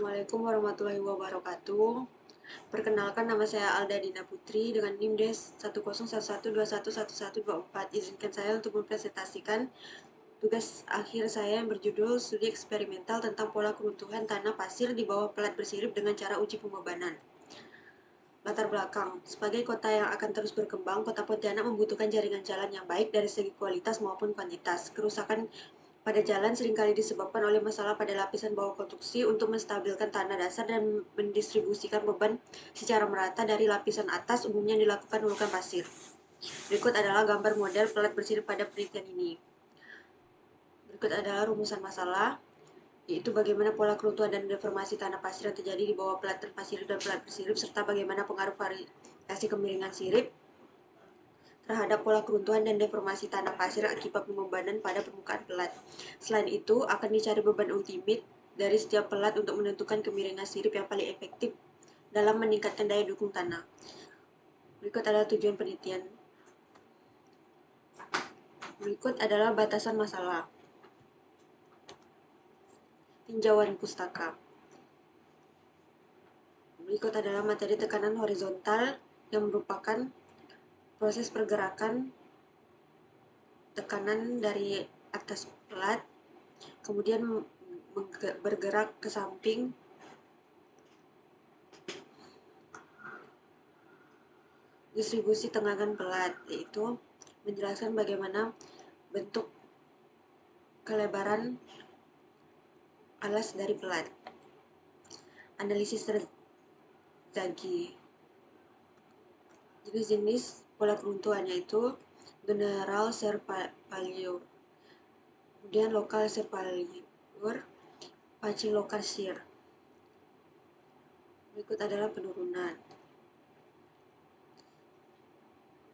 Assalamualaikum warahmatullahi wabarakatuh. Perkenalkan, nama saya Alda Dina Putri dengan NIM DES 10112111124. Izinkan saya untuk mempresentasikan tugas akhir saya yang berjudul Studi Eksperimental tentang Pola Keruntuhan Tanah Pasir di bawah pelat bersirip dengan cara uji pembebanan. Latar belakang, sebagai kota yang akan terus berkembang, Kota Pontianak membutuhkan jaringan jalan yang baik dari segi kualitas maupun kuantitas. Kerusakan pada jalan seringkali disebabkan oleh masalah pada lapisan bawah konstruksi. Untuk menstabilkan tanah dasar dan mendistribusikan beban secara merata dari lapisan atas, umumnya dilakukan ulukan pasir. Berikut adalah gambar model pelat bersirip pada penelitian ini. Berikut adalah rumusan masalah, yaitu bagaimana pola keruntuhan dan deformasi tanah pasir yang terjadi di bawah pelat tanpa sirip dan pelat bersirip, serta bagaimana pengaruh variasi kemiringan sirip terhadap pola keruntuhan dan deformasi tanah pasir akibat pembebanan pada permukaan pelat. Selain itu, akan dicari beban ultimate dari setiap pelat untuk menentukan kemiringan sirip yang paling efektif dalam meningkatkan daya dukung tanah. Berikut adalah tujuan penelitian. Berikut adalah batasan masalah. Tinjauan pustaka. Berikut adalah materi tekanan horizontal yang merupakan proses pergerakan tekanan dari atas pelat, kemudian bergerak ke samping. Distribusi tekanan pelat, yaitu menjelaskan bagaimana bentuk kelebaran alas dari pelat. Analisis terzagi. Jenis-jenis pola keruntuhan yaitu general shear failure, kemudian local shear failure, patching local shear. Berikut adalah penurunan.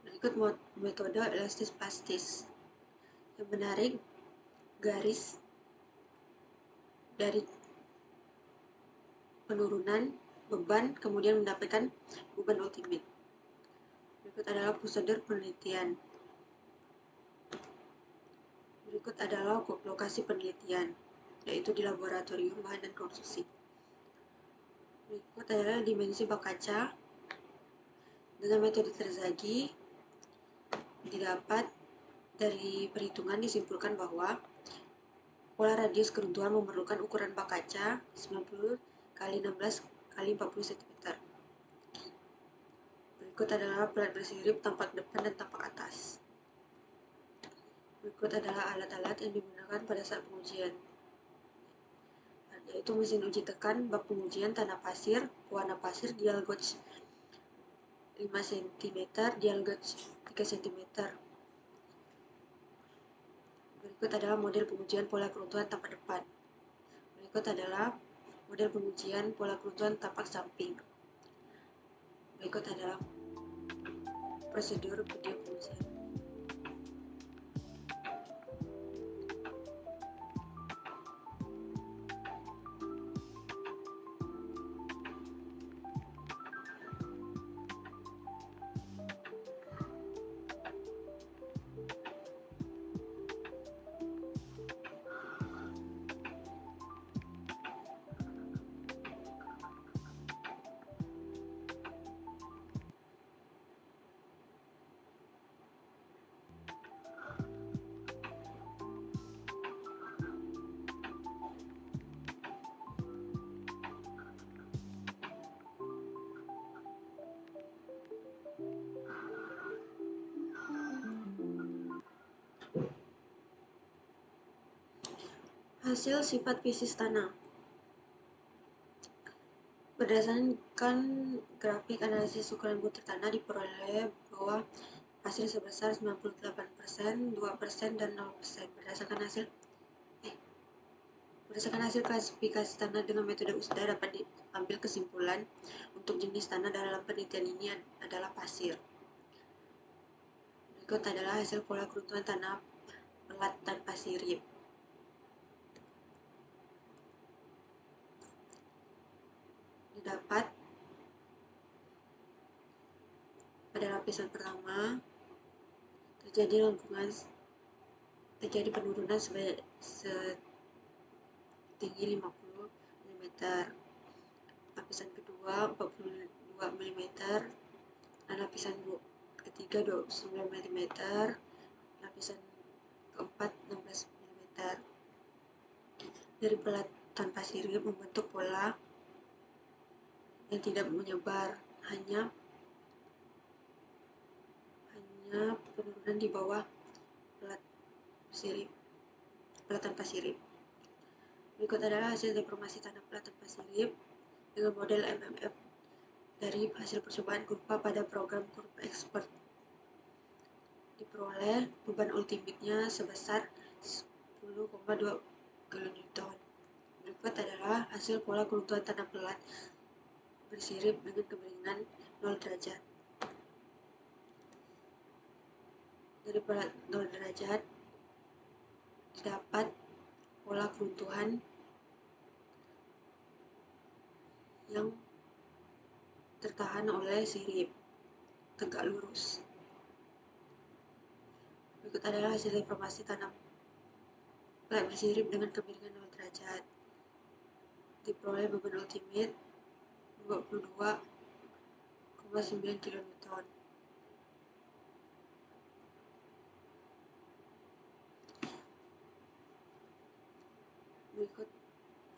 Berikut metode elastis plastis. Yang menarik garis dari penurunan beban, kemudian mendapatkan beban ultimate. Berikut adalah prosedur penelitian. Berikut adalah lokasi penelitian, yaitu di laboratorium bahan dan konstruksi. Berikut adalah dimensi bak kaca. Dengan metode terzagi, didapat dari perhitungan disimpulkan bahwa pola radius keruntuhan memerlukan ukuran bak kaca 90 x 16 x 40 cm. Berikut adalah pelat bersirip tampak depan dan tampak atas. Berikut adalah alat-alat yang digunakan pada saat pengujian, yaitu mesin uji tekan, bak pengujian tanah pasir, warna pasir, dial gauge 5 cm, dial gauge 3 cm. Berikut adalah model pengujian pola keruntuhan tampak depan. Berikut adalah model pengujian pola keruntuhan tampak samping. Berikut adalah prosedur video pengujian. Hasil sifat fisik tanah. Berdasarkan grafik analisis ukuran butir tanah, diperoleh bahwa pasir sebesar 98%, 2%, dan 0%. Berdasarkan hasil klasifikasi tanah dengan metode USDA, dapat diambil kesimpulan untuk jenis tanah dalam penelitian ini adalah pasir. Berikut adalah hasil pola keruntuhan tanah pelat tanpa sirip. Didapat pada lapisan pertama terjadi penurunan setinggi 50 mm. lapisan kedua 42 mm, dan lapisan ketiga 29 mm, lapisan keempat 16 mm. Dari pelat tanpa sirip membentuk pola yang tidak menyebar, hanya penurunan di bawah pelat tanpa sirip. Berikut adalah hasil deformasi tanah pelat tanpa sirip dengan model MMF dari hasil percobaan kurva pada program Curve Expert. Diperoleh beban ultimate-nya sebesar 10,2 kN. Berikut adalah hasil pola keruntuhan tanah pelat bersirip dengan kemiringan 0 derajat. Dari pelat 0 derajat didapat pola keruntuhan yang tertahan oleh sirip tegak lurus. Berikut adalah hasil deformasi tanah pelat bersirip dengan kemiringan 0 derajat. Diperoleh beban ultimate 22,9 kN. Berikut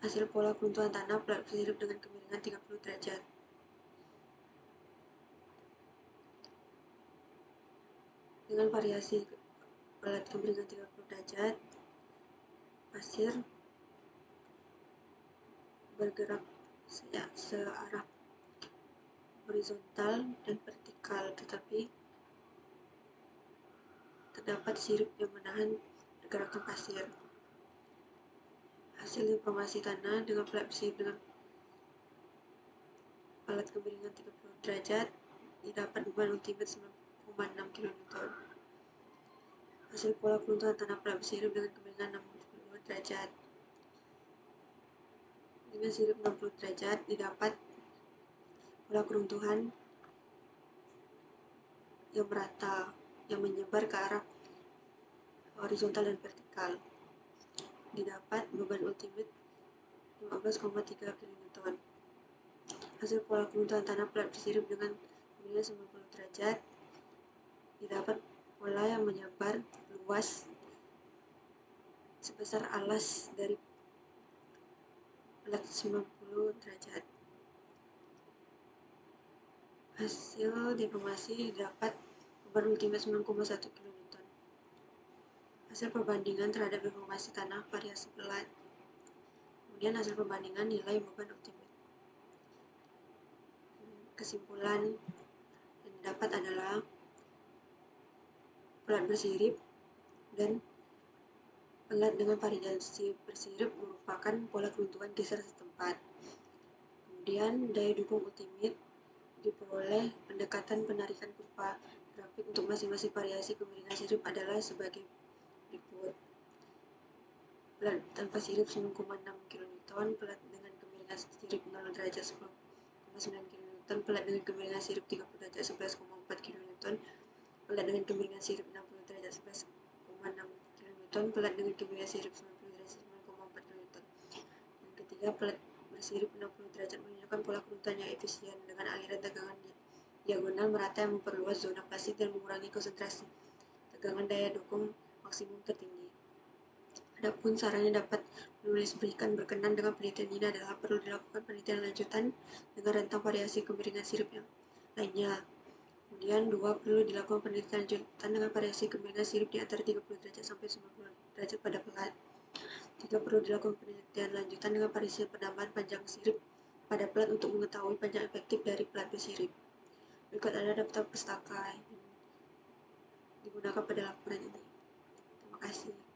hasil pola keruntuhan tanah pelat bersirip dengan kemiringan 30 derajat. Dengan variasi pelat kemiringan 30 derajat, pasir bergerak searah horizontal dan vertikal, tetapi terdapat sirip yang menahan pergerakan pasir. Hasil deformasi tanah dengan pelat bersirip dengan pelat kemiringan 30 derajat didapat beban ultimate 9,6 kN. Hasil pola keruntuhan tanah pelat bersirip dengan kemiringan 62 derajat. Dengan sirip 60 derajat didapat pola keruntuhan yang merata, yang menyebar ke arah horizontal dan vertikal. Didapat beban ultimate 15,3 kN. Hasil pola keruntuhan tanah pelat bersirip dengan kemiringan 90 derajat didapat pola yang menyebar luas sebesar alas dari pelat 90 derajat. Hasil deformasi didapat beban ultimate 9,1 kN. Hasil perbandingan terhadap deformasi tanah variasi pelat. Kemudian hasil perbandingan nilai beban ultimate. Kesimpulan yang didapat adalah pelat bersirip dan pelat dengan variasi bersirip merupakan pola keruntuhan geser setempat. Kemudian daya dukung ultimate diperoleh pendekatan penarikan kurva grafik untuk masing-masing variasi kemiringan sirip adalah sebagai berikut. Pelat tanpa sirip 9,6 kN, pelat dengan kemiringan sirip 0 derajat 10,9 kN, pelat dengan kemiringan sirip 30 derajat 11,4 kN, pelat dengan kemiringan sirip 60 derajat 11,6 kN, pelat dengan kemiringan sirip 90 derajat 9,4 kN. Yang ketiga, pelat bersirip 60 derajat menunjukkan pola keruntuhan yang efisien dengan aliran tegangan diagonal merata yang memperluas zona plastik dan mengurangi konsentrasi tegangan daya dukung maksimum tertinggi. Adapun sarannya dapat menulis berikan berkenan dengan penelitian ini adalah perlu dilakukan penelitian lanjutan dengan rentang variasi kemiringan sirip yang lainnya. Kemudian 2, perlu dilakukan penelitian lanjutan dengan variasi kemiringan sirip di antara 30 derajat sampai 90 derajat pada pelat. 3, perlu dilakukan penelitian lanjutan dengan variasi penambahan panjang sirip pada pelat untuk mengetahui panjang efektif dari pelat bersirip. Berikut ada daftar pustaka yang digunakan pada laporan ini. Terima kasih.